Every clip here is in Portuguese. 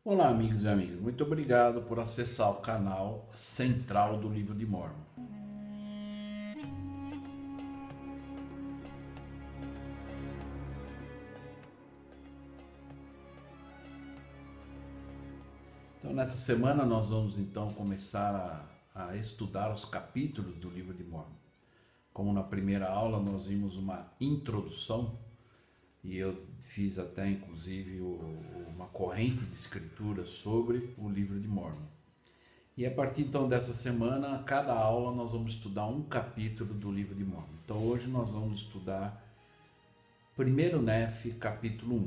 Olá, amigos e amigas. Muito obrigado por acessar o canal central do Livro de Mórmon. Então, nessa semana nós vamos então começar a estudar os capítulos do Livro de Mórmon. Como na primeira aula nós vimos uma introdução e eu fiz até inclusive uma corrente de escritura sobre o Livro de Mórmon. E a partir então dessa semana, cada aula nós vamos estudar um capítulo do Livro de Mórmon. Então hoje nós vamos estudar 1º Nefe, capítulo 1.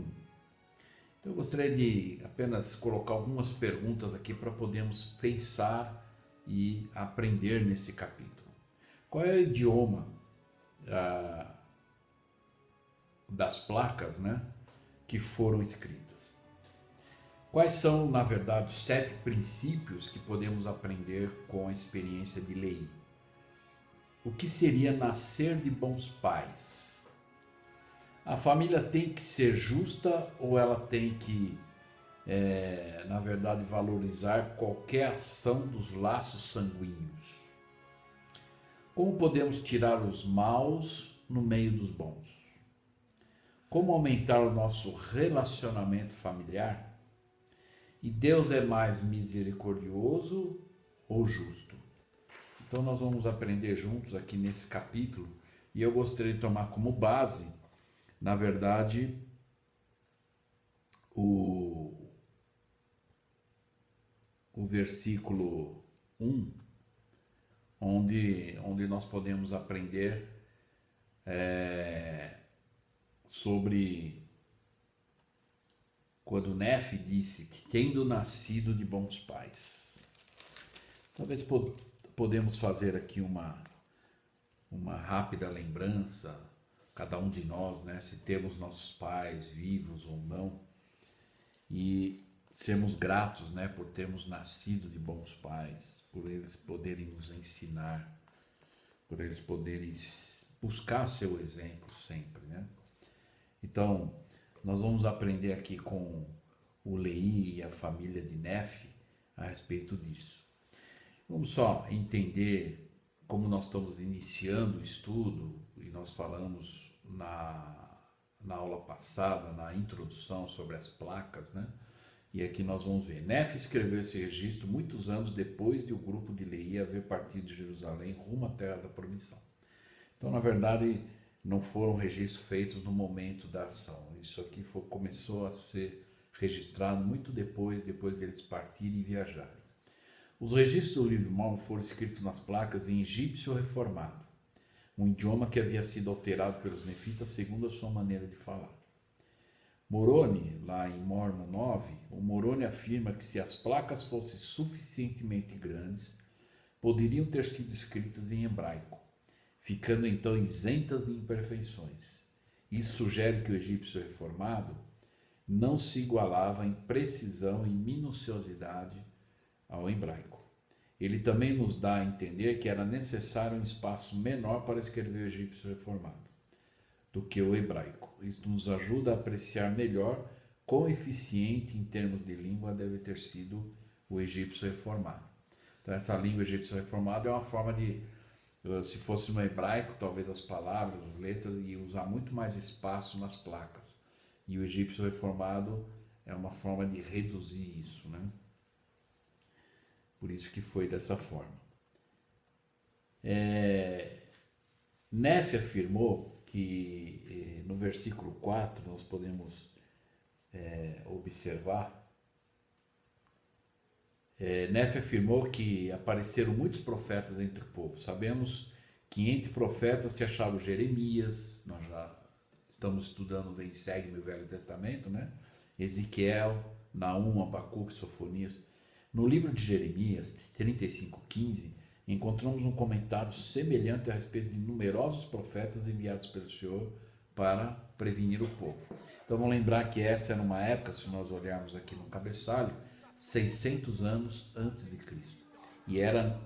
Então eu gostaria de apenas colocar algumas perguntas aqui para podermos pensar e aprender nesse capítulo. Qual é o idioma das placas, que foram escritas? Quais são, na verdade, os 7 princípios que podemos aprender com a experiência de Leí? O que seria nascer de bons pais? A família tem que ser justa ou ela tem que, na verdade, valorizar qualquer ação dos laços sanguíneos? Como podemos tirar os maus no meio dos bons? Como aumentar o nosso relacionamento familiar? E Deus é mais misericordioso ou justo? Então nós vamos aprender juntos aqui nesse capítulo e eu gostaria de tomar como base, na verdade, o versículo 1, onde nós podemos aprender sobre quando Nefe disse que tendo nascido de bons pais. Talvez podemos fazer aqui uma rápida lembrança, cada um de nós, se temos nossos pais vivos ou não, e sermos gratos, por termos nascido de bons pais, por eles poderem nos ensinar, por eles poderem buscar seu exemplo sempre, Então, nós vamos aprender aqui com o Leí e a família de Nefe a respeito disso. Vamos só entender como nós estamos iniciando o estudo, e nós falamos na aula passada, na introdução sobre as placas, E aqui nós vamos ver. Nefe escreveu esse registro muitos anos depois de o grupo de Leí haver partido de Jerusalém rumo à terra da promissão. Então, na verdade, não foram registros feitos no momento da ação. Isso aqui começou a ser registrado muito depois deles partirem e viajarem. Os registros do livro de Mórmon foram escritos nas placas em egípcio reformado, um idioma que havia sido alterado pelos nefitas segundo a sua maneira de falar. Moroni, lá em Mórmon 9, o Moroni afirma que se as placas fossem suficientemente grandes, poderiam ter sido escritas em hebraico, ficando então isentas de imperfeições. Isso sugere que o egípcio reformado não se igualava em precisão e minuciosidade ao hebraico. Ele também nos dá a entender que era necessário um espaço menor para escrever o egípcio reformado do que o hebraico. Isso nos ajuda a apreciar melhor quão eficiente em termos de língua deve ter sido o egípcio reformado. Então, essa língua egípcio reformada é uma forma de, se fosse no hebraico, talvez as palavras, as letras, iam usar muito mais espaço nas placas. E o egípcio reformado é uma forma de reduzir isso, Por isso que foi dessa forma. Nefe afirmou que no versículo 4 nós podemos observar. Nefe afirmou que apareceram muitos profetas entre o povo. Sabemos que entre profetas se achava Jeremias, nós já estamos estudando, vem segue no Velho Testamento, Ezequiel, Naum, Abacuque, Sofonias. No livro de Jeremias 35:15, encontramos um comentário semelhante a respeito de numerosos profetas enviados pelo Senhor para prevenir o povo. Então vamos lembrar que essa era uma época, se nós olharmos aqui no cabeçalho, 600 anos antes de Cristo. E era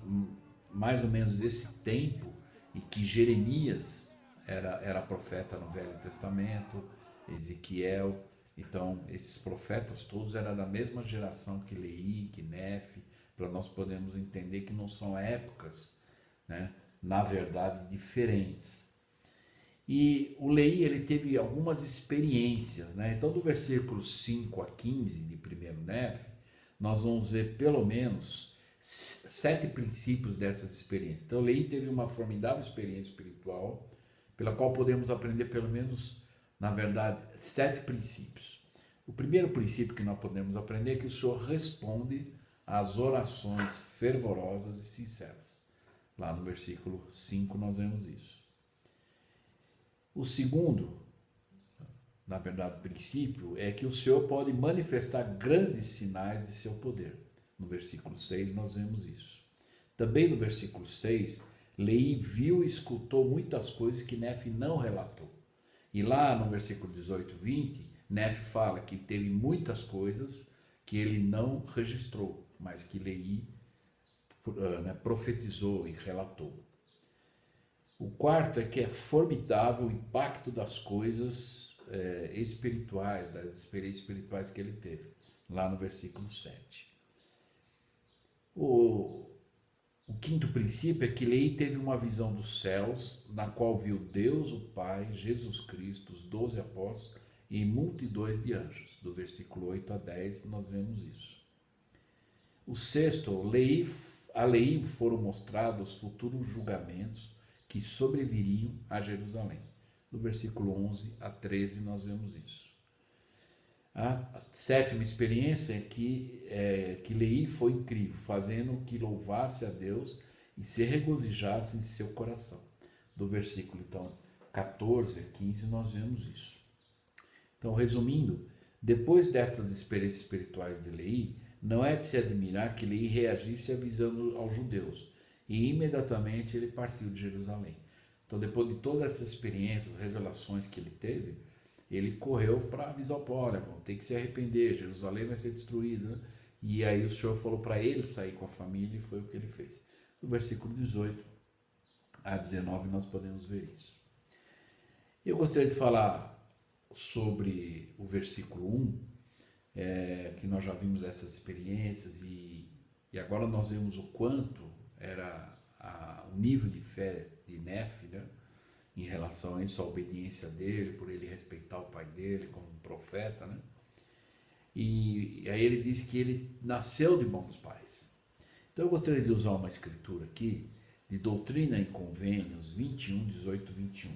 mais ou menos esse tempo em que Jeremias era profeta no Velho Testamento, Ezequiel, Então, esses profetas todos eram da mesma geração que Leí, que Nefe, para nós podermos entender que não são épocas, né, na verdade, diferentes. E o Leí, ele teve algumas experiências, né? Então, do versículo 5 a 15 de 1º Nefe, nós vamos ver pelo menos 7 princípios dessas experiências. Então, o Leí teve uma formidável experiência espiritual, pela qual podemos aprender pelo menos, na verdade, 7 princípios. O primeiro princípio que nós podemos aprender é que o Senhor responde às orações fervorosas e sinceras. Lá no versículo 5 nós vemos isso. O segundo, na verdade, princípio é que o Senhor pode manifestar grandes sinais de seu poder. No versículo 6 nós vemos isso. Também no versículo 6, Leí viu e escutou muitas coisas que Nefe não relatou. E lá no versículo 18 e 20, Nefe fala que teve muitas coisas que ele não registrou, mas que Leí profetizou e relatou. O quarto é que é formidável o impacto das coisas espirituais, das experiências espirituais que ele teve, lá no versículo 7. O quinto princípio é que Leí teve uma visão dos céus, na qual viu Deus, o Pai, Jesus Cristo, os 12 apóstolos e multidões de anjos. Do versículo 8 a 10 nós vemos isso. O sexto, a Leí foram mostrados os futuros julgamentos que sobreviriam a Jerusalém. Do versículo 11 a 13 nós vemos isso. A sétima experiência é que Leí foi incrível, fazendo que louvasse a Deus e se regozijasse em seu coração. Do versículo, então, 14 a 15 nós vemos isso. Então, resumindo, depois destas experiências espirituais de Leí, não é de se admirar que Leí reagisse avisando aos judeus, e imediatamente ele partiu de Jerusalém. Então, depois de todas essas experiências, revelações que ele teve, ele correu para avisar o povo: olha, tem que se arrepender, Jerusalém vai ser destruída, né? E aí o Senhor falou para ele sair com a família, e foi o que ele fez. No versículo 18 a 19 nós podemos ver isso. Eu gostaria de falar sobre o versículo 1, que nós já vimos essas experiências, e agora nós vemos o quanto era o nível de fé de Nefe, né, em relação a isso, a obediência dele, por ele respeitar o pai dele como um profeta, né? E aí ele diz que ele nasceu de bons pais. Então eu gostaria de usar uma escritura aqui, de Doutrina e Convênios 21, 18, 21.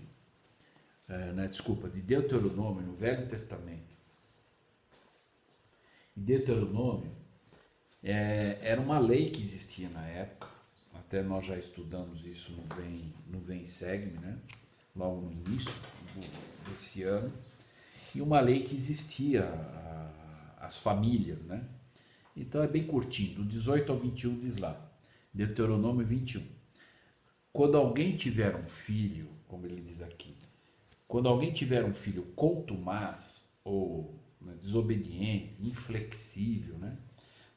De Deuteronômio, no Velho Testamento. E Deuteronômio era uma lei que existia na época, até nós já estudamos isso no Vem Segue-me, né? Logo no início desse ano, e uma lei que existia as famílias, né? Então é bem curtinho, do 18 ao 21 diz lá, Deuteronômio 21. Quando alguém tiver um filho, como ele diz aqui, quando alguém tiver um filho contumaz ou, né, desobediente, inflexível, né?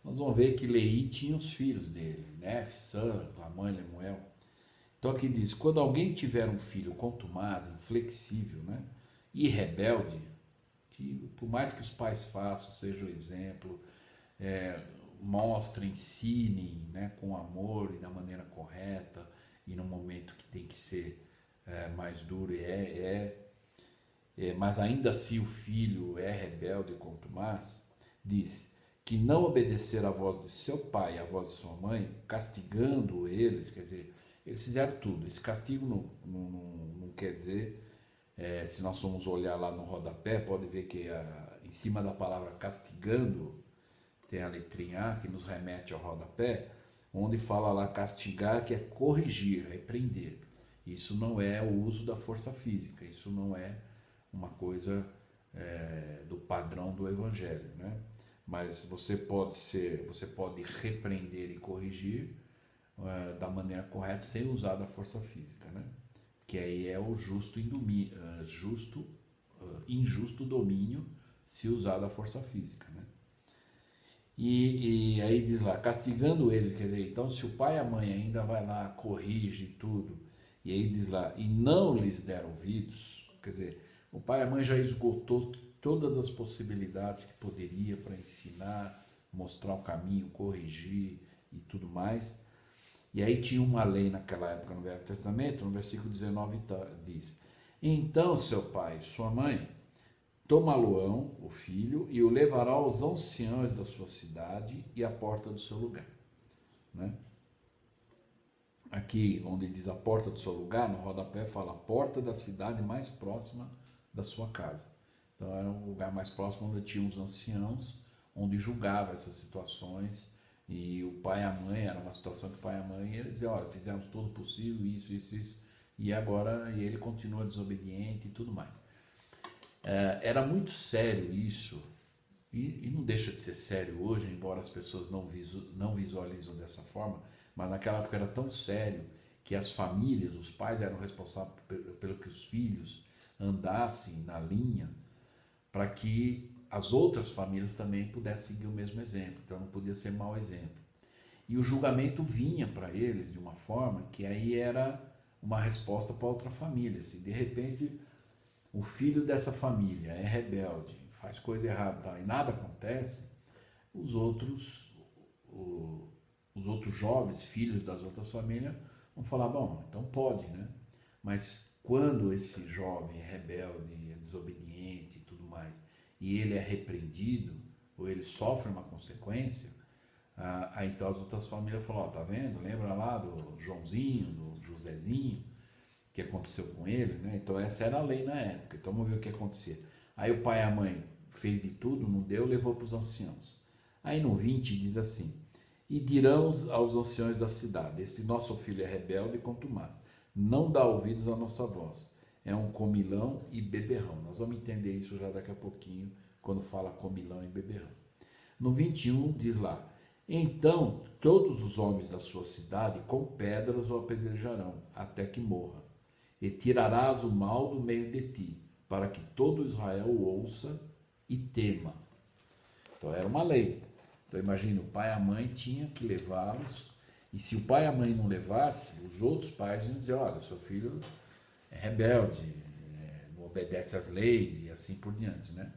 Nós vamos ver que Leí tinha os filhos dele, Nefe, Sam, Lamã, Lemuel. Então aqui diz, quando alguém tiver um filho contumaz, inflexível, né, e rebelde, que por mais que os pais façam, seja o exemplo, mostrem, ensinem, né, com amor e da maneira correta, e no momento que tem que ser mais duro, mas ainda assim o filho é rebelde e contumaz, diz que não obedecer à voz de seu pai, à voz de sua mãe, castigando eles, quer dizer, eles fizeram tudo. Esse castigo não quer dizer, se nós formos olhar lá no rodapé, pode ver que em cima da palavra castigando, tem a letrinha A que nos remete ao rodapé, onde fala lá castigar, que é corrigir, repreender. Isso não é o uso da força física, isso não é uma coisa do padrão do Evangelho, né? Mas você pode repreender e corrigir da maneira correta sem usar da força física, né? Que aí é o injusto domínio se usar da força física, né? E aí diz lá, castigando ele, quer dizer, então se o pai e a mãe ainda vai lá, corrige tudo, e aí diz lá, e não lhes der ouvidos, quer dizer, o pai e a mãe já esgotou todas as possibilidades que poderia para ensinar, mostrar o caminho, corrigir e tudo mais. E aí tinha uma lei naquela época no Velho Testamento, no versículo 19 diz: então seu pai e sua mãe tomá-lo-ão, o filho, e o levará aos anciãos da sua cidade e à porta do seu lugar. Né? Aqui, onde diz a porta do seu lugar, no rodapé fala a porta da cidade mais próxima da sua casa. Então era um lugar mais próximo onde tinha os anciãos, onde julgava essas situações. E o pai e a mãe, era uma situação que o pai e a mãe, eles diziam, olha, fizemos tudo possível, isso, e agora ele continua desobediente e tudo mais. Era muito sério isso, e não deixa de ser sério hoje, embora as pessoas não visualizam dessa forma, mas naquela época era tão sério que as famílias, os pais eram responsáveis pelo que os filhos andassem na linha, para que as outras famílias também pudessem seguir o mesmo exemplo, então não podia ser mau exemplo. E o julgamento vinha para eles de uma forma que aí era uma resposta para outra família. Se de repente o filho dessa família é rebelde, faz coisa errada, tá, e nada acontece, os outros jovens, filhos das outras famílias, vão falar, bom, então pode, né? Mas quando esse jovem é rebelde, é desobediente e tudo mais, e ele é repreendido, ou ele sofre uma consequência, aí então as outras famílias falam, ó, tá vendo? Lembra lá do Joãozinho, do Josézinho, que aconteceu com ele, né? Então essa era a lei na época. Então vamos ver o que acontecia. Aí o pai e a mãe fez de tudo, não deu, levou para os anciãos. Aí no 20 diz assim: e dirão aos anciãos da cidade: esse nosso filho é rebelde e contumaz, não dá ouvidos à nossa voz, é um comilão e beberrão. Nós vamos entender isso já daqui a pouquinho, quando fala comilão e beberrão. No 21 diz lá: então todos os homens da sua cidade com pedras o apedrejarão, até que morra. E tirarás o mal do meio de ti, para que todo Israel o ouça e tema. Então era uma lei. Então imagina, o pai e a mãe tinham que levá-los, e se o pai e a mãe não levassem, os outros pais iam dizer, olha, seu filho é rebelde, não obedece às leis e assim por diante, né?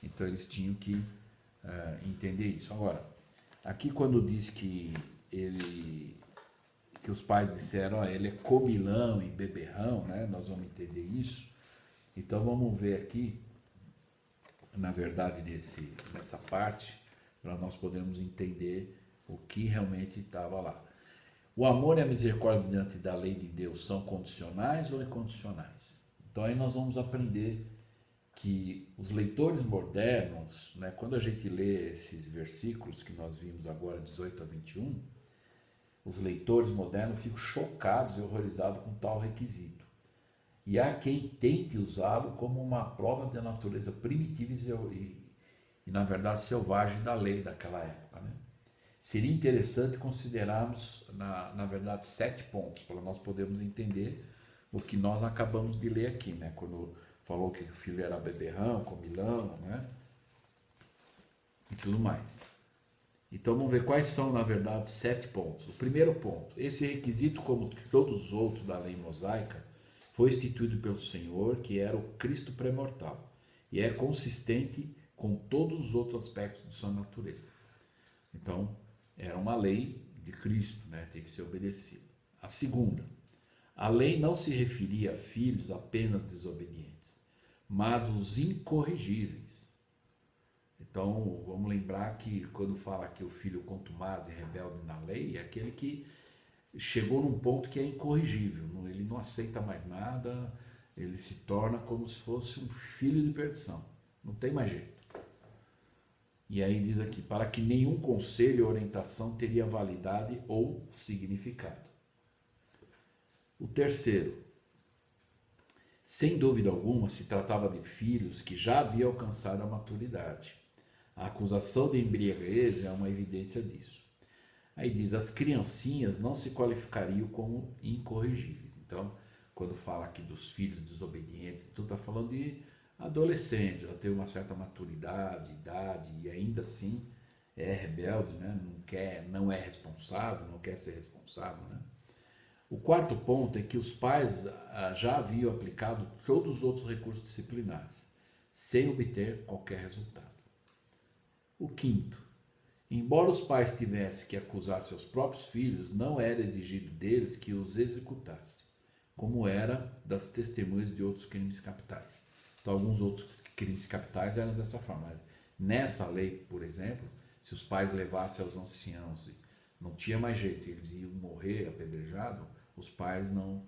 Então eles tinham que entender isso. Agora, aqui quando diz que os pais disseram, ó, ele é comilão e beberrão, né? Nós vamos entender isso. Então vamos ver aqui, na verdade, nessa parte, para nós podermos entender o que realmente estava lá. O amor e a misericórdia diante da lei de Deus são condicionais ou incondicionais? Então aí nós vamos aprender que os leitores modernos, né, quando a gente lê esses versículos que nós vimos agora, 18 a 21, os leitores modernos ficam chocados e horrorizados com tal requisito. E há quem tente usá-lo como uma prova da natureza primitiva e na verdade, selvagem da lei daquela época. Né? Seria interessante considerarmos, na verdade, 7 pontos, para nós podermos entender o que nós acabamos de ler aqui, né? Quando falou que o filho era beberrão, comilão, né? E tudo mais. Então vamos ver quais são, na verdade, 7 pontos. O primeiro ponto: esse requisito, como todos os outros da lei mosaica, foi instituído pelo Senhor, que era o Cristo pré-mortal, e é consistente com todos os outros aspectos de sua natureza. Então, era uma lei de Cristo, né? Tem que ser obedecida. A segunda: a lei não se referia a filhos apenas desobedientes, mas os incorrigíveis. Então, vamos lembrar que quando fala que o filho contumaz e rebelde na lei, é aquele que chegou num ponto que é incorrigível, ele não aceita mais nada, ele se torna como se fosse um filho de perdição, não tem mais jeito. E aí diz aqui, para que nenhum conselho ou orientação teria validade ou significado. O terceiro: sem dúvida alguma se tratava de filhos que já haviam alcançado a maturidade. A acusação de embriaguez é uma evidência disso. Aí diz, as criancinhas não se qualificariam como incorrigíveis. Então, quando fala aqui dos filhos desobedientes, tu está falando de adolescente, já tem uma certa maturidade, idade, e ainda assim é rebelde, né? Não é responsável, não quer ser responsável, né? O quarto ponto é que os pais já haviam aplicado todos os outros recursos disciplinares, sem obter qualquer resultado. O quinto, embora os pais tivessem que acusar seus próprios filhos, não era exigido deles que os executassem, como era das testemunhas de outros crimes capitais. Então, alguns outros crimes capitais eram dessa forma. Mas nessa lei, por exemplo, se os pais levassem aos anciãos e não tinha mais jeito, eles iam morrer apedrejados, os pais não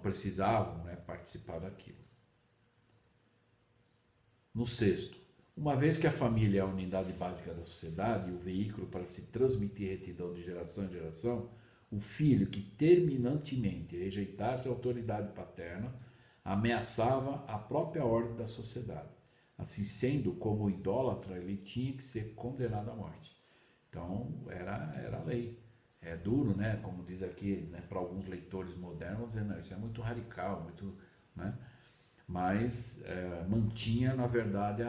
precisavam, né, participar daquilo. No sexto, uma vez que a família é a unidade básica da sociedade e o veículo para se transmitir retidão de geração em geração, o filho que terminantemente rejeitasse a autoridade paterna ameaçava a própria ordem da sociedade. Assim sendo, como idólatra, ele tinha que ser condenado à morte. Então, era a lei. É duro, né? Como diz aqui, né, para alguns leitores modernos, isso é muito radical, muito, né? Mas mantinha, na verdade,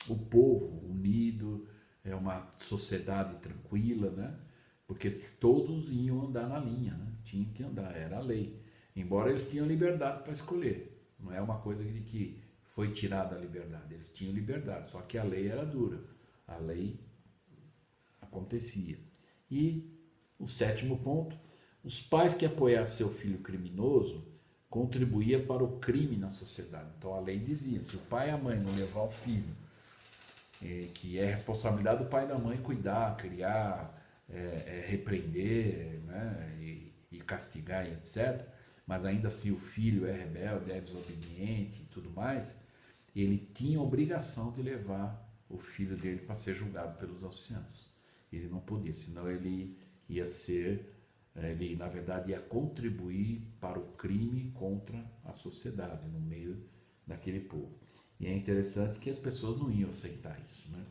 o povo unido, uma sociedade tranquila, né? Porque todos iam andar na linha, né? Tinham que andar, era a lei. Embora eles tinham liberdade para escolher. Não é uma coisa de que foi tirada a liberdade. Eles tinham liberdade, só que a lei era dura. A lei acontecia. E o sétimo ponto, os pais que apoiassem seu filho criminoso contribuía para o crime na sociedade. Então a lei dizia, se o pai e a mãe não levar o filho, que é responsabilidade do pai e da mãe cuidar, criar, repreender, né, e castigar, e etc., mas ainda assim o filho é rebelde, é desobediente e tudo mais, ele tinha a obrigação de levar o filho dele para ser julgado pelos anciãos. Ele não podia, senão ele ia ser, ele na verdade ia contribuir para o crime contra a sociedade, no meio daquele povo. E é interessante que as pessoas não iam aceitar isso, né?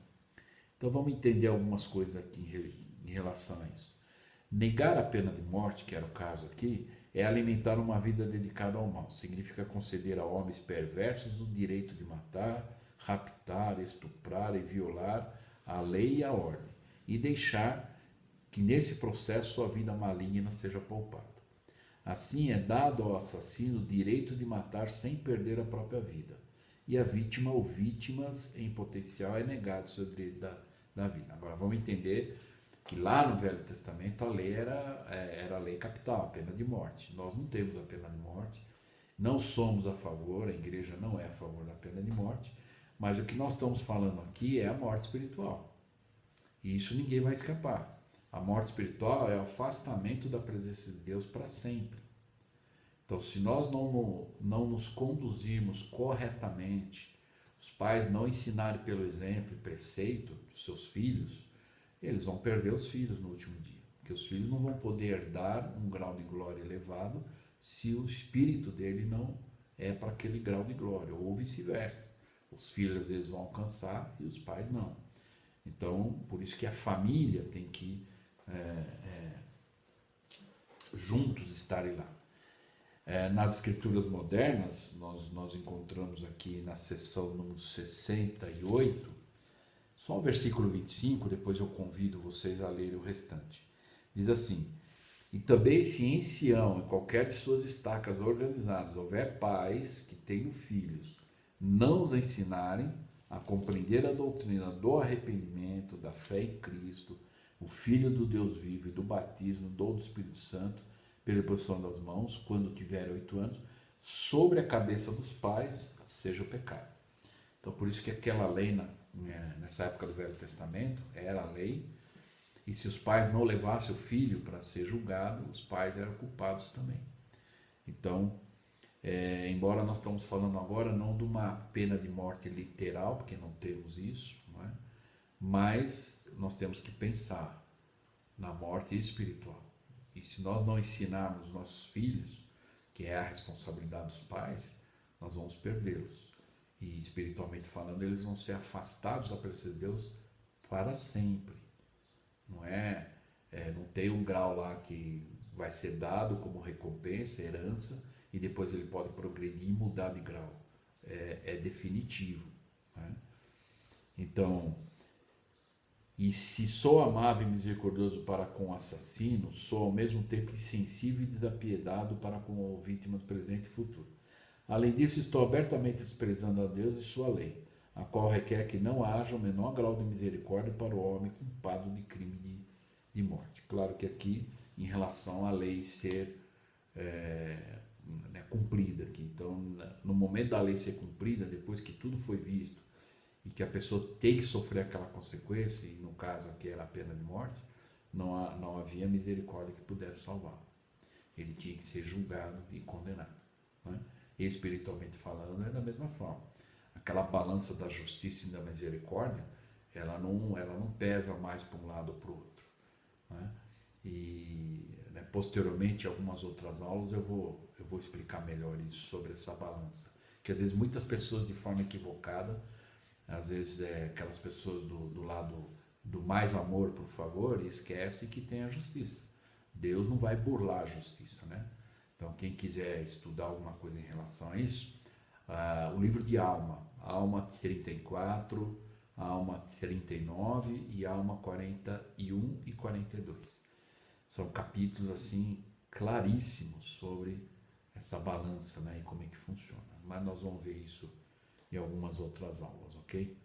Então vamos entender algumas coisas aqui em relação a isso. Negar a pena de morte, que era o caso aqui, é alimentar uma vida dedicada ao mal. Significa conceder a homens perversos o direito de matar, raptar, estuprar e violar a lei e a ordem, e deixar que nesse processo sua vida maligna seja poupada. Assim é dado ao assassino o direito de matar sem perder a própria vida, e a vítima ou vítimas em potencial é negado o seu direito da vida. Agora vamos entender que lá no Velho Testamento a lei era a lei capital, a pena de morte. Nós não temos a pena de morte, não somos a favor, a igreja não é a favor da pena de morte, mas o que nós estamos falando aqui é a morte espiritual. E isso ninguém vai escapar. A morte espiritual é o afastamento da presença de Deus para sempre. Então, se nós não nos conduzirmos corretamente, os pais não ensinarem pelo exemplo e preceito dos seus filhos, eles vão perder os filhos no último dia. Porque os filhos não vão poder dar um grau de glória elevado se o espírito dele não é para aquele grau de glória, ou vice-versa. Os filhos às vezes vão alcançar e os pais não. Então, por isso que a família tem que juntos estarem lá. Nas escrituras modernas, nós encontramos aqui na seção número 68, só o versículo 25, depois eu convido vocês a lerem o restante. Diz assim: e também se em Sião, em qualquer de suas estacas organizadas, houver pais que tenham filhos, não os ensinarem a compreender a doutrina do arrependimento, da fé em Cristo, o Filho do Deus vivo e do batismo, do Espírito Santo, pela imposição das mãos, quando tiverem 8 anos, sobre a cabeça dos pais seja o pecado. Então, por isso que aquela lei, nessa época do Velho Testamento, era a lei, e se os pais não levassem o filho para ser julgado, os pais eram culpados também. Então, embora nós estamos falando agora não de uma pena de morte literal, porque não temos isso, não é? Mas nós temos que pensar na morte espiritual. E se nós não ensinarmos nossos filhos, que é a responsabilidade dos pais, nós vamos perdê-los. E espiritualmente falando, eles vão ser afastados da presença de Deus para sempre. Não tem um grau lá que vai ser dado como recompensa, herança, e depois ele pode progredir e mudar de grau. É definitivo. Né? Então, e se sou amável e misericordioso para com o assassino, sou ao mesmo tempo insensível e desapiedado para com a vítima do presente e futuro. Além disso, estou abertamente desprezando a Deus e sua lei, a qual requer que não haja o menor grau de misericórdia para o homem culpado de crime de morte. Claro que aqui, em relação à lei ser cumprida aqui. Então, no momento da lei ser cumprida, depois que tudo foi visto e que a pessoa tem que sofrer aquela consequência, e no caso aqui era a pena de morte, não havia misericórdia que pudesse salvar. Ele tinha que ser julgado e condenado. Né? Espiritualmente falando, é da mesma forma. Aquela balança da justiça e da misericórdia, ela não pesa mais para um lado ou para o outro. Né? E posteriormente, em algumas outras aulas, eu vou explicar melhor isso sobre essa balança. Que às vezes muitas pessoas, de forma equivocada, às vezes aquelas pessoas do lado do mais amor, por favor, e esquece que tem a justiça. Deus não vai burlar a justiça, né? Então, quem quiser estudar alguma coisa em relação a isso, o livro de Alma 34, Alma 39 e Alma 41 e 42. São capítulos assim claríssimos sobre essa balança, né, e como é que funciona. Mas nós vamos ver isso em algumas outras aulas, ok?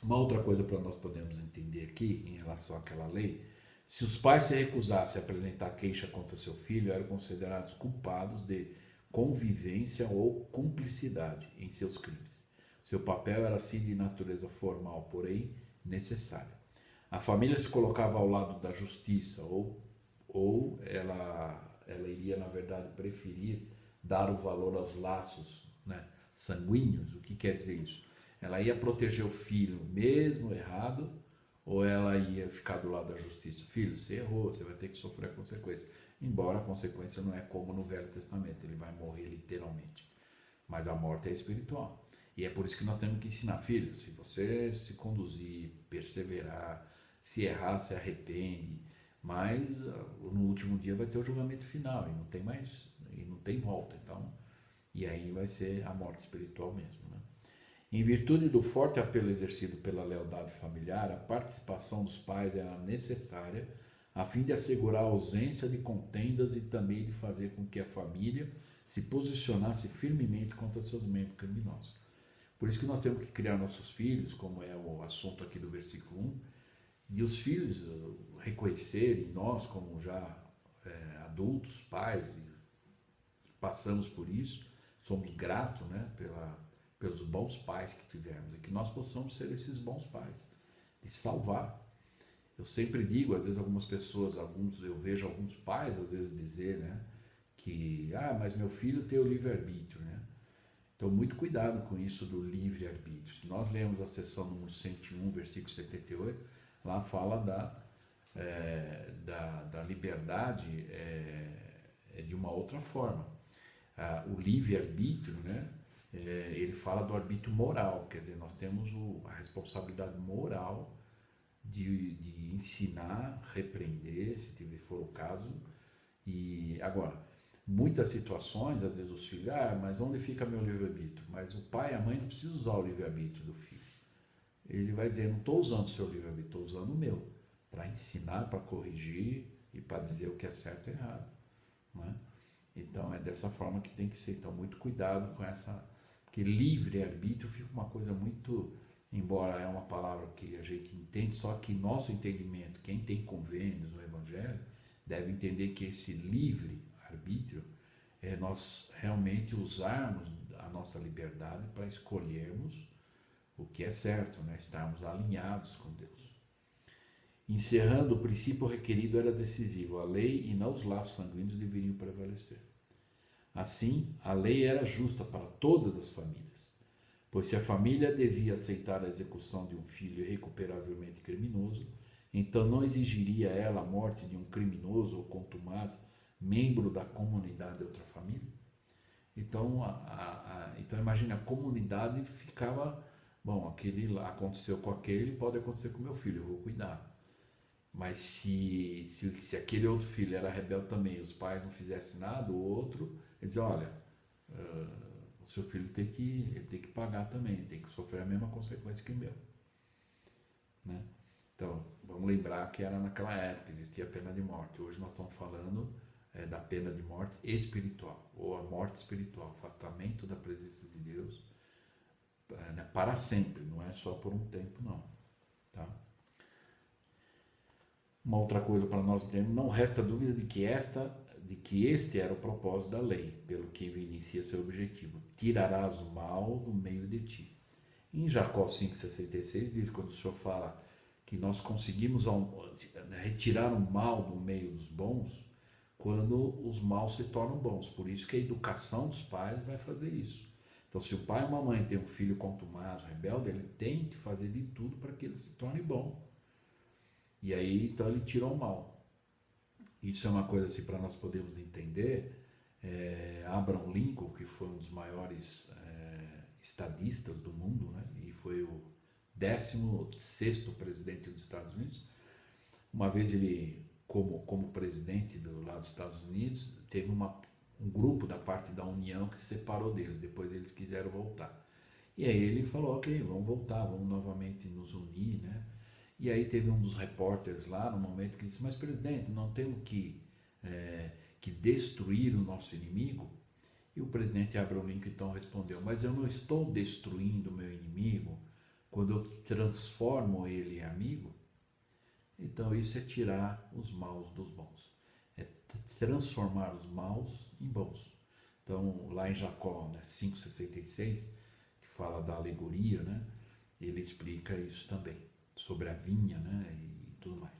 Uma outra coisa para nós podermos entender aqui em relação àquela lei: se os pais se recusassem a apresentar queixa contra seu filho, eram considerados culpados de convivência ou cumplicidade em seus crimes. Seu papel era assim de natureza formal, porém necessário. A família se colocava ao lado da justiça, ou ela iria, na verdade, preferir dar o valor aos laços, né, sanguíneos. O que quer dizer isso? Ela ia proteger o filho mesmo errado, ou ela ia ficar do lado da justiça? Filho, você errou, você vai ter que sofrer a consequência. Embora a consequência não é como no Velho Testamento, ele vai morrer literalmente. Mas a morte é espiritual. E é por isso que nós temos que ensinar, filho, se você se conduzir, perseverar, se errar, se arrepende, mas no último dia vai ter o julgamento final, e não tem mais, e não tem volta. Então, e aí vai ser a morte espiritual mesmo, né? Em virtude do forte apelo exercido pela lealdade familiar, a participação dos pais era necessária a fim de assegurar a ausência de contendas e também de fazer com que a família se posicionasse firmemente contra seus membros criminosos. Por isso que nós temos que criar nossos filhos, como é o assunto aqui do versículo 1, e os filhos reconhecerem nós como já adultos, pais, passamos por isso, somos gratos, né, pelos bons pais que tivemos, e que nós possamos ser esses bons pais, de salvar. Eu sempre digo, às vezes algumas pessoas, eu vejo alguns pais às vezes dizer, né, que, mas meu filho tem o livre-arbítrio, né? Então, muito cuidado com isso do livre-arbítrio. Se nós lemos a seção número 101, versículo 78, lá fala da liberdade de uma outra forma. O livre-arbítrio, né, ele fala do arbítrio moral, quer dizer, nós temos a responsabilidade moral de ensinar, repreender, se for o caso. E agora, muitas situações, às vezes os filhos, mas onde fica meu livre-arbítrio? Mas o pai e a mãe não precisam usar o livre-arbítrio do filho. Ele vai dizer, não estou usando o seu livre-arbítrio, estou usando o meu, para ensinar, para corrigir e para dizer o que é certo e errado. Né? Então é dessa forma que tem que ser. Então muito cuidado com essa, porque livre-arbítrio fica uma coisa muito, embora é uma palavra que a gente entende, só que nosso entendimento, quem tem convênios no Evangelho, deve entender que esse livre-arbítrio é nós realmente usarmos a nossa liberdade para escolhermos o que é certo, né? Estarmos alinhados com Deus. Encerrando, o princípio requerido era decisivo. A lei e não os laços sanguíneos deveriam prevalecer. Assim, a lei era justa para todas as famílias, pois se a família devia aceitar a execução de um filho irrecuperavelmente criminoso, então não exigiria ela a morte de um criminoso ou contumaz membro da comunidade de outra família? Então, então imagine, a comunidade ficava, bom, aquele aconteceu com aquele, pode acontecer com meu filho, eu vou cuidar. Mas se aquele outro filho era rebelde também, os pais não fizessem nada, o outro, eles diziam, olha, o seu filho tem que pagar também, tem que sofrer a mesma consequência que o meu. Né? Então, vamos lembrar que era naquela época, existia a pena de morte. Hoje nós estamos falando da pena de morte espiritual, ou a morte espiritual, afastamento da presença de Deus, né, para sempre, não é só por um tempo, não. Tá? Uma outra coisa para nós termos, não resta dúvida de que este era o propósito da lei, pelo que evidencia seu objetivo: tirarás o mal do meio de ti. Em Jacó 5,66 diz, quando o Senhor fala que nós conseguimos retirar o mal do meio dos bons, quando os maus se tornam bons. Por isso que a educação dos pais vai fazer isso. Então, se o pai ou uma mãe tem um filho contumaz, rebelde, ele tem que fazer de tudo para que ele se torne bom. E aí, então, ele tira o mal. Isso é uma coisa assim para nós podermos entender. Abraham Lincoln, que foi um dos maiores estadistas do mundo, né? E foi o 16º presidente dos Estados Unidos. Uma vez ele, como presidente lá dos Estados Unidos, teve um grupo da parte da União que se separou deles, depois eles quiseram voltar. E aí ele falou, ok, vamos voltar, vamos novamente nos unir, né? E aí teve um dos repórteres lá, no momento, que disse, mas presidente, não temos que destruir o nosso inimigo? E o presidente Abraham Lincoln então respondeu, mas eu não estou destruindo o meu inimigo quando eu transformo ele em amigo? Então isso é tirar os maus dos bons, é transformar os maus em bons. Então lá em Jacó, né, 5,66, que fala da alegoria, né, ele explica isso também, sobre a vinha, né, e tudo mais.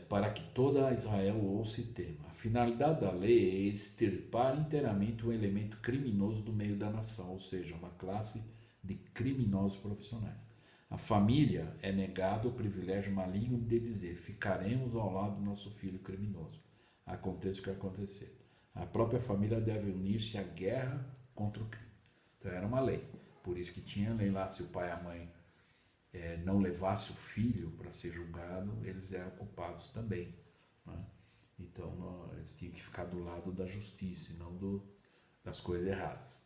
Para que toda Israel ouça e tema. A finalidade da lei é extirpar inteiramente um elemento criminoso do meio da nação, ou seja, uma classe de criminosos profissionais. A família é negado o privilégio maligno de dizer, ficaremos ao lado do nosso filho criminoso, aconteça o que acontecer. A própria família deve unir-se à guerra contra o crime. Então era uma lei, por isso que tinha lei lá, se o pai e a mãe não levasse o filho para ser julgado, eles eram culpados também, né? Então eles tinham que ficar do lado da justiça e não das coisas erradas.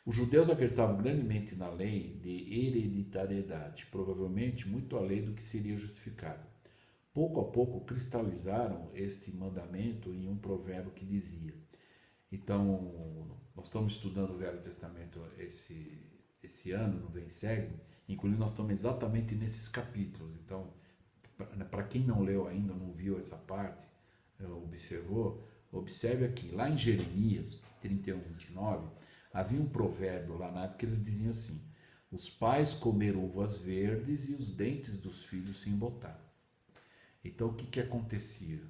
Os judeus acreditavam grandemente na lei de hereditariedade, provavelmente muito além do que seria justificado. Pouco a pouco cristalizaram este mandamento em um provérbio que dizia. Então, nós estamos estudando o Velho Testamento esse ano, no Vem Segue, inclusive nós estamos exatamente nesses capítulos. Então, para quem não leu ainda, não viu essa parte, observou, observe aqui, lá em Jeremias 31:29, havia um provérbio lá na época que eles diziam assim, os pais comeram uvas verdes e os dentes dos filhos se embotaram. Então, o que acontecia?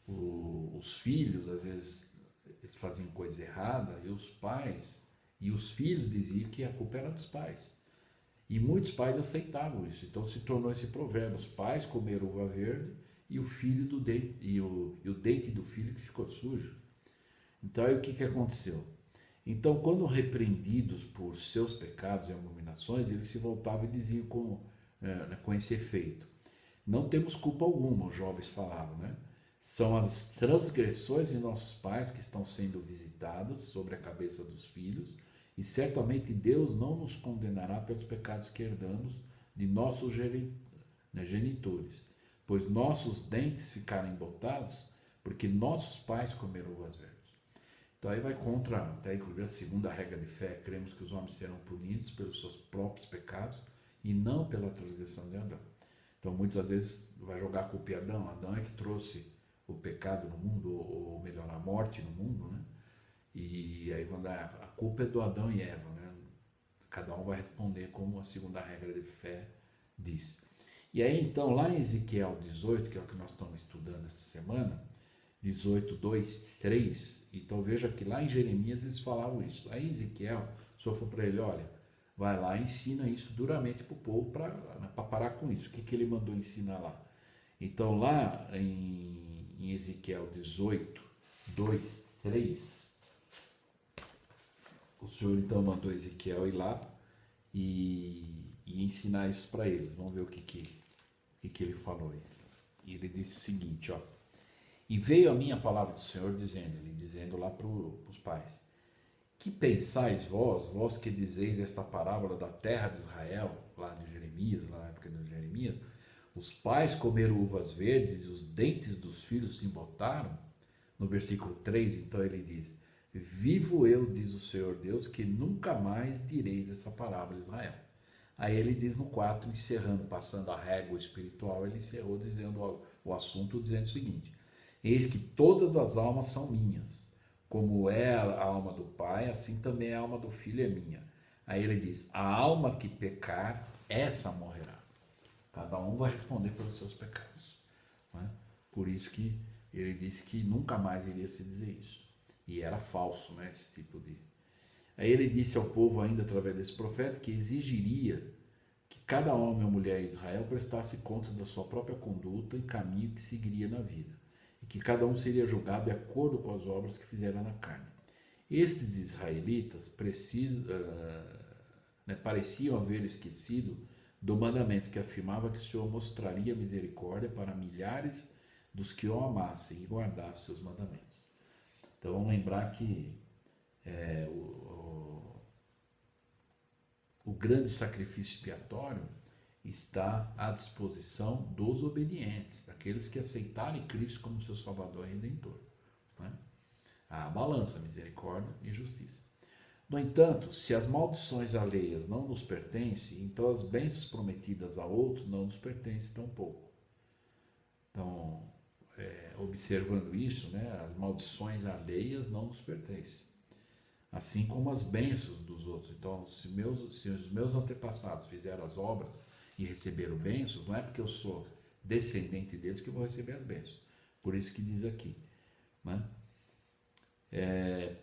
Os filhos, às vezes, eles faziam coisa errada e os pais e os filhos diziam que a culpa era dos pais. E muitos pais aceitavam isso. Então se tornou esse provérbio: os pais comeram uva verde e o filho do dente e o dente do filho que ficou sujo. Então aí o que aconteceu? Então, quando repreendidos por seus pecados e abominações, eles se voltavam e diziam com esse efeito: não temos culpa alguma, os jovens falavam, né? São as transgressões de nossos pais que estão sendo visitadas sobre a cabeça dos filhos, e certamente Deus não nos condenará pelos pecados que herdamos de nossos genitores, pois nossos dentes ficaram embotados porque nossos pais comeram uvas verdes. Então aí vai contra, até inclusive a segunda regra de fé, cremos que os homens serão punidos pelos seus próprios pecados e não pela transgressão de Adão. Então muitas vezes vai jogar a culpa em Adão. Adão é que trouxe o pecado no mundo, ou melhor, a morte no mundo, né? E aí vão dar, a culpa é do Adão e Eva, né? Cada um vai responder como a segunda regra de fé diz. E aí então, lá em Ezequiel 18, que é o que nós estamos estudando essa semana, 18, 2, 3, então veja que lá em Jeremias eles falavam isso. Lá em Ezequiel, o Senhor falou para ele, olha, vai lá e ensina isso duramente para o povo para parar com isso. O que ele mandou ensinar lá? Então lá em Ezequiel 18, 2, 3, o Senhor então mandou Ezequiel ir lá e ensinar isso para eles. Vamos ver o que ele falou. E ele disse o seguinte, ó: e veio a minha palavra do Senhor dizendo lá para os pais: que pensais vós que dizeis esta parábola da terra de Israel, lá de Jeremias, lá na época de Jeremias, Os pais comeram uvas verdes e os dentes dos filhos se embotaram. No versículo 3, então ele diz: vivo eu, diz o Senhor Deus, que nunca mais direis essa parábola a Israel. Aí ele diz no 4, encerrando, passando a régua espiritual, ele encerrou dizendo o assunto, dizendo o seguinte: eis que todas as almas são minhas, como é a alma do Pai, assim também a alma do Filho é minha. Aí ele diz: a alma que pecar, essa morrerá. Cada um vai responder pelos seus pecados. Não é? Por isso que ele disse que nunca mais iria se dizer isso. E era falso, né, esse tipo de... Aí ele disse ao povo ainda através desse profeta que exigiria que cada homem ou mulher em Israel prestasse conta da sua própria conduta e caminho que seguiria na vida. E que cada um seria julgado de acordo com as obras que fizeram na carne. Estes israelitas pareciam haver esquecido do mandamento que afirmava que o Senhor mostraria misericórdia para milhares dos que o amassem e guardassem seus mandamentos. Então vamos lembrar que o grande sacrifício expiatório está à disposição dos obedientes, daqueles que aceitarem Cristo como seu Salvador e Redentor. Né? A balança, misericórdia e justiça. No entanto, se as maldições alheias não nos pertencem, então as bênçãos prometidas a outros não nos pertencem tampouco. Então, observando isso, né, as maldições alheias não nos pertencem. Assim como as bênçãos dos outros. Então, se os meus antepassados fizeram as obras e receberam bênçãos, não é porque eu sou descendente deles que eu vou receber as bênçãos. Por isso que diz aqui, né?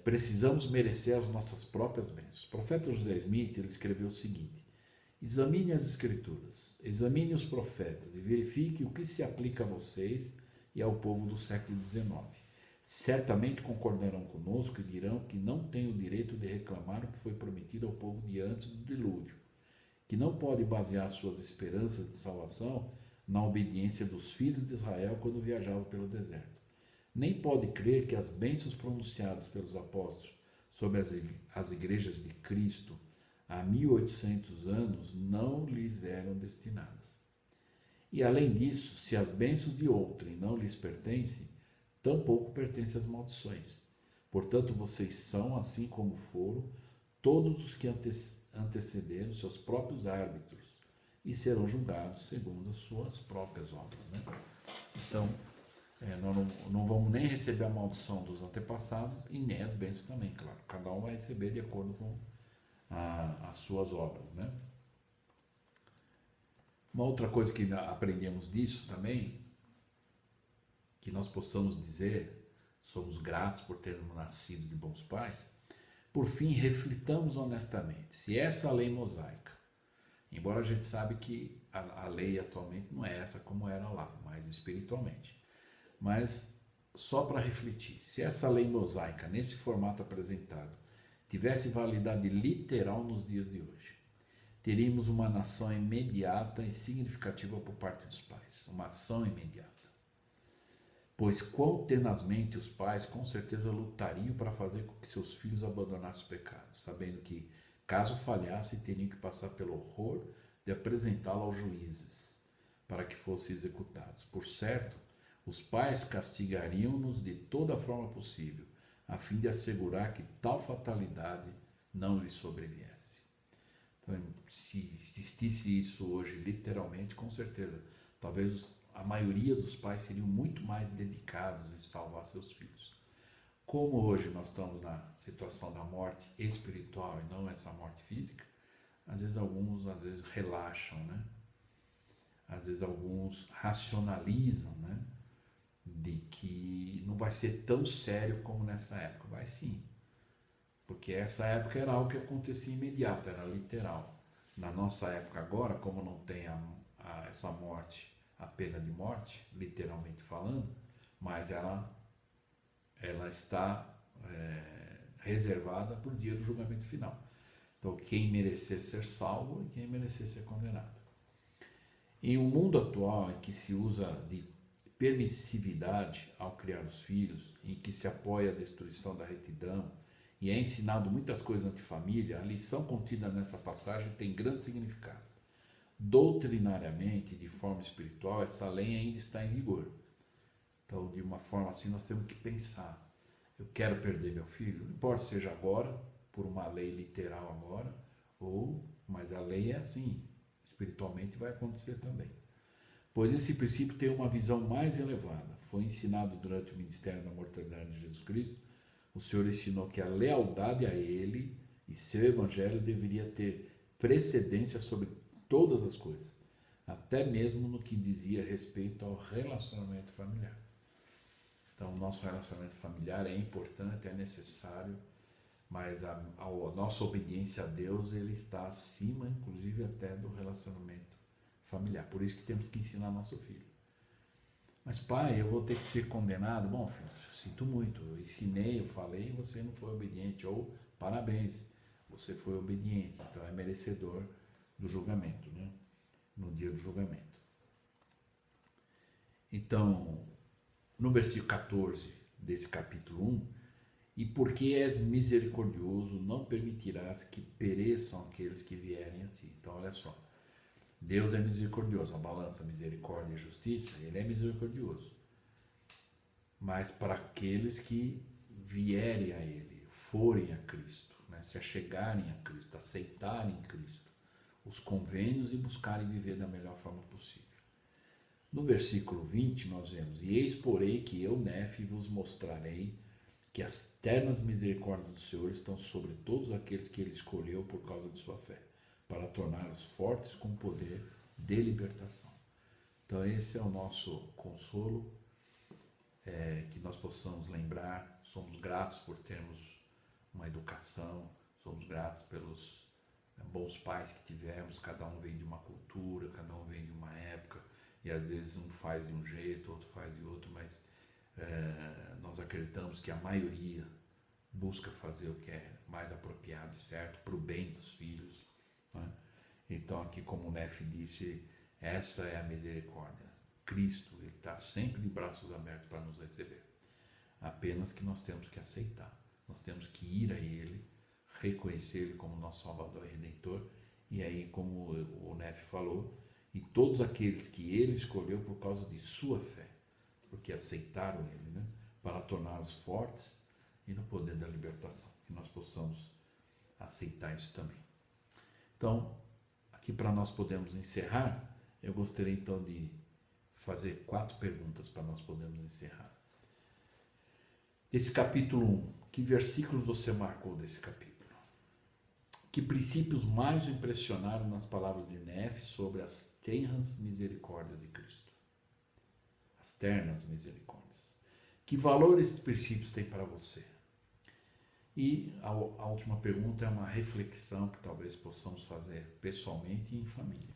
Precisamos merecer as nossas próprias bênçãos. O profeta José Smith, ele escreveu o seguinte: examine as escrituras, examine os profetas e verifique o que se aplica a vocês e ao povo do século XIX. Certamente concordarão conosco e dirão que não têm o direito de reclamar o que foi prometido ao povo de antes do dilúvio, que não pode basear suas esperanças de salvação na obediência dos filhos de Israel quando viajavam pelo deserto. Nem pode crer que as bênçãos pronunciadas pelos apóstolos sobre as igrejas de Cristo há 1800 anos não lhes eram destinadas. E além disso, se as bênçãos de outrem não lhes pertencem, tampouco pertencem as maldições. Portanto, vocês são, assim como foram, todos os que antecederam seus próprios árbitros e serão julgados segundo as suas próprias obras. Né? Então, nós não vamos nem receber a maldição dos antepassados e nem as bênçãos também, claro. Cada um vai receber de acordo com as suas obras, né? Uma outra coisa que aprendemos disso também, que nós possamos dizer, somos gratos por termos nascido de bons pais. Por fim, reflitamos honestamente se essa lei mosaica, embora a gente sabe que a lei atualmente não é essa como era lá, mas espiritualmente. Mas só para refletir, se essa lei mosaica, nesse formato apresentado, tivesse validade literal nos dias de hoje, teríamos uma nação imediata e significativa por parte dos pais, uma ação imediata. Pois quão tenazmente os pais com certeza lutariam para fazer com que seus filhos abandonassem os pecados, sabendo que, caso falhassem, teriam que passar pelo horror de apresentá-lo aos juízes, para que fossem executados. Por certo, os pais castigariam-nos de toda a forma possível, a fim de assegurar que tal fatalidade não lhes sobreviesse. Então, se existisse isso hoje, literalmente, com certeza, talvez a maioria dos pais seriam muito mais dedicados em salvar seus filhos. Como hoje nós estamos na situação da morte espiritual e não essa morte física, às vezes alguns relaxam, né? Às vezes alguns racionalizam, né? De que não vai ser tão sério como nessa época. Vai sim, porque essa época era algo que acontecia imediato, era literal. Na nossa época agora, como não tem essa morte, a pena de morte, literalmente falando, mas ela está reservada para o dia do julgamento final. Então, quem merecer ser salvo e quem merecer ser condenado. Em um mundo atual em que se usa de permissividade ao criar os filhos, em que se apoia a destruição da retidão e é ensinado muitas coisas anti-família, a lição contida nessa passagem tem grande significado. doutrinariamente, de forma espiritual, essa lei ainda está em vigor. Então, de uma forma assim, nós temos que pensar. Eu quero perder meu filho? Não importa seja agora, por uma lei literal agora, mas a lei é assim, espiritualmente vai acontecer também. Pois esse princípio tem uma visão mais elevada. Foi ensinado durante o ministério da mortalidade de Jesus Cristo. O Senhor ensinou que a lealdade a Ele e seu Evangelho deveria ter precedência sobre todas as coisas, até mesmo no que dizia respeito ao relacionamento familiar. Então, o nosso relacionamento familiar é importante, é necessário, mas a nossa obediência a Deus, ele está acima, inclusive, até do relacionamento familiar. Por isso que temos que ensinar nosso filho. Mas, pai, eu vou ter que ser condenado? Bom, filho, sinto muito, eu ensinei, eu falei, e você não foi obediente. Ou, parabéns, você foi obediente, então é merecedor do julgamento, né? No dia do julgamento. Então, no versículo 14 desse capítulo 1, e porque és misericordioso, não permitirás que pereçam aqueles que vierem a ti. Então, olha só, Deus é misericordioso, a balança misericórdia e justiça, ele é misericordioso. Mas para aqueles que vierem a ele, forem a Cristo, né, se achegarem a Cristo, aceitarem Cristo, os convênios e buscarem viver da melhor forma possível. No versículo 20 nós vemos, e eis porém que eu, Nefe, vos mostrarei que as ternas misericórdias do Senhor estão sobre todos aqueles que ele escolheu por causa de sua fé, para torná-los fortes com poder de libertação. Então esse é o nosso consolo, que nós possamos lembrar, somos gratos por termos uma educação, somos gratos pelos bons pais que tivemos, cada um vem de uma cultura, cada um vem de uma época, e às vezes um faz de um jeito, outro faz de outro, mas nós acreditamos que a maioria busca fazer o que é mais apropriado e certo para o bem dos filhos, né? Então aqui, como o Nefe disse, essa é a misericórdia. Cristo, ele está sempre de braços abertos para nos receber, apenas que nós temos que aceitar, nós temos que ir a ele, reconhecer ele como nosso Salvador e Redentor, e aí, como o Nefe falou, e todos aqueles que ele escolheu por causa de sua fé, porque aceitaram ele, né? Para torná-los fortes e no poder da libertação, que nós possamos aceitar isso também. Então, aqui para nós podermos encerrar, eu gostaria então de fazer 4 perguntas para nós podermos encerrar. Esse capítulo 1, que versículos você marcou desse capítulo? Que princípios mais o impressionaram nas palavras de Nefe sobre as ternas misericórdias de Cristo? As ternas misericórdias. Que valor esses princípios têm para você? E a última pergunta é uma reflexão que talvez possamos fazer pessoalmente e em família.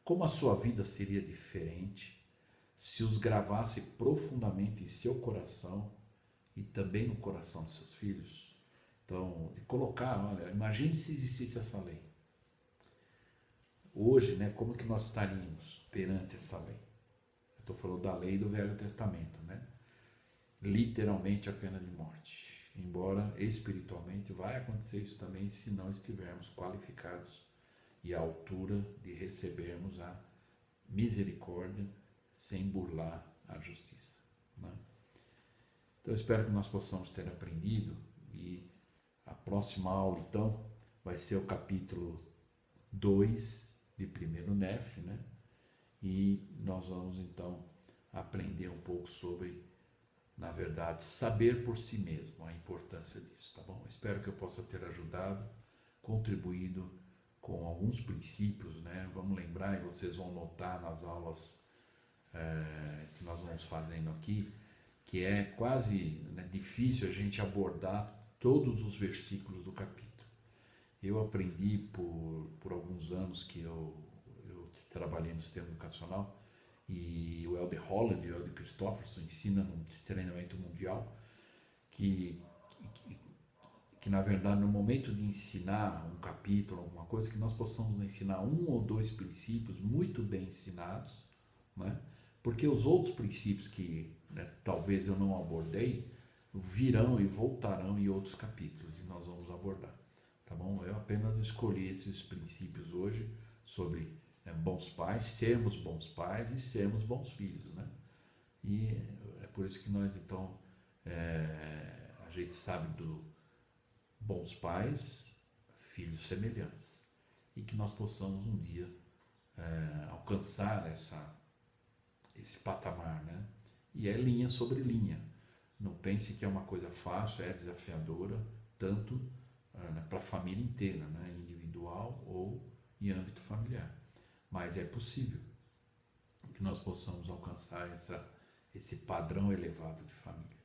Como a sua vida seria diferente se os gravasse profundamente em seu coração e também no coração dos seus filhos? Então, de colocar, olha, imagine se existisse essa lei. Hoje, né, como que nós estaríamos perante essa lei? Eu estou falando da lei do Velho Testamento, né? Literalmente a pena de morte. Embora espiritualmente vai acontecer isso também se não estivermos qualificados e à altura de recebermos a misericórdia sem burlar a justiça, né? Então eu espero que nós possamos ter aprendido, e a próxima aula então vai ser o capítulo 2 de 1º Nefe, né? E nós vamos então aprender um pouco sobre, na verdade, saber por si mesmo, a importância disso, tá bom? Espero que eu possa ter ajudado, contribuído com alguns princípios, né? Vamos lembrar, e vocês vão notar nas aulas que nós vamos fazendo aqui, que é quase, né, difícil a gente abordar todos os versículos do capítulo. Eu aprendi por alguns anos que eu trabalhei no sistema educacional, e o Elder Holland e o Elder Christofferson ensinam no treinamento mundial que na verdade no momento de ensinar um capítulo, alguma coisa, que nós possamos ensinar 1 ou 2 princípios muito bem ensinados, né? Porque os outros princípios que, né, talvez eu não abordei, virão e voltarão em outros capítulos e nós vamos abordar, tá bom? Eu apenas escolhi esses princípios hoje sobre bons pais, sermos bons pais e sermos bons filhos, né? E é por isso que nós, então, a gente sabe do bons pais, filhos semelhantes, e que nós possamos um dia alcançar esse patamar, né? E é linha sobre linha. Não pense que é uma coisa fácil, é desafiadora, tanto para a família inteira, né? Individual ou em âmbito familiar. Mas é possível que nós possamos alcançar esse padrão elevado de família.